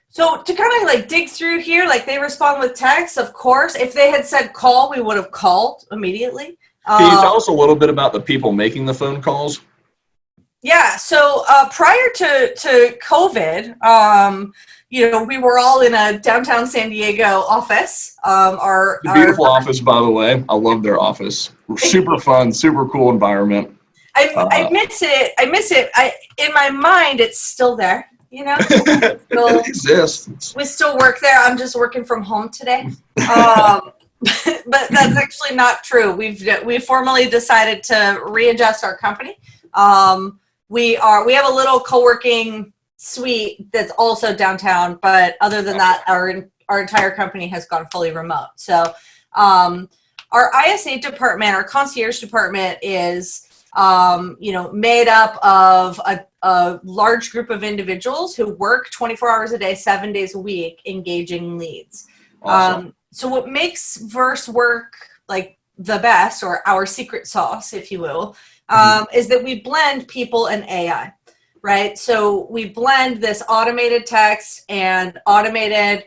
So to kind of like dig through here, like they respond with text, of course. If they had said call, we would have called immediately. Can you tell us a little bit about the people making the phone calls? Yeah, so prior to COVID, we were all in a downtown San Diego office. The beautiful office, by the way. I love their office. Super fun, super cool environment. I miss it. In my mind, it's still there. It exists. We still work there. I'm just working from home today. But that's actually not true. We've formally decided to readjust our company. We have a little co-working suite that's also downtown, but other than that, our entire company has gone fully remote. So our ISA department, our concierge department, is made up of a large group of individuals who work 24 hours a day, 7 days a week, engaging leads. Awesome. So what makes Verse work like the best, or our secret sauce, if you will, is that we blend people and AI, right? So we blend this automated text and automated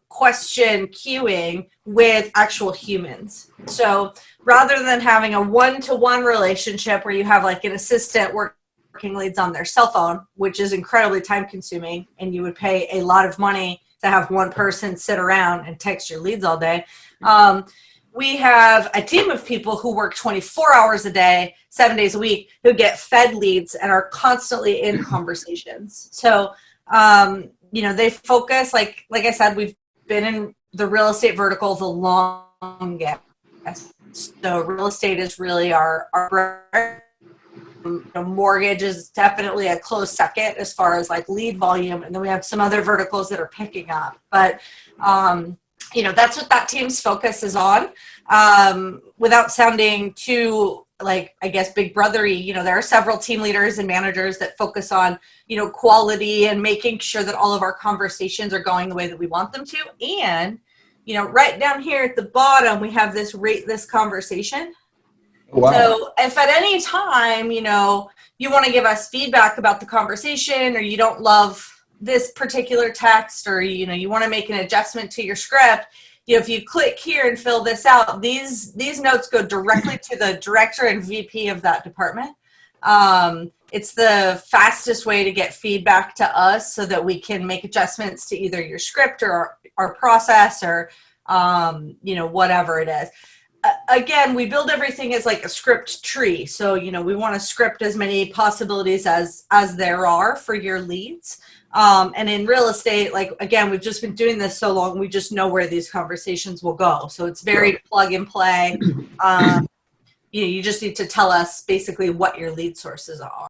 question queuing with actual humans. So rather than having a one-to-one relationship where you have like an assistant working leads on their cell phone, which is incredibly time consuming, and you would pay a lot of money to have one person sit around and text your leads all day. We have a team of people who work 24 hours a day, 7 days a week, who get fed leads and are constantly in conversations. So, they focus, like I said, we've been in the real estate vertical the longest. So real estate is really our mortgage is definitely a close second as far as like lead volume. And then we have some other verticals that are picking up. But, that's what that team's focus is on. Without sounding too, like, I guess, big brothery, there are several team leaders and managers that focus on, quality and making sure that all of our conversations are going the way that we want them to. And, right down here at the bottom, we have this rate this conversation. Wow. So if at any time, you want to give us feedback about the conversation, or you don't love this particular text, or, you want to make an adjustment to your script, if you click here and fill this out, these notes go directly to the director and VP of that department. It's the fastest way to get feedback to us so that we can make adjustments to either your script or our process, or, whatever it is. Again, we build everything as like a script tree. So, we want to script as many possibilities as there are for your leads. And in real estate, like, again, we've just been doing this so long, we just know where these conversations will go. So it's very plug and play. You just need to tell us basically what your lead sources are.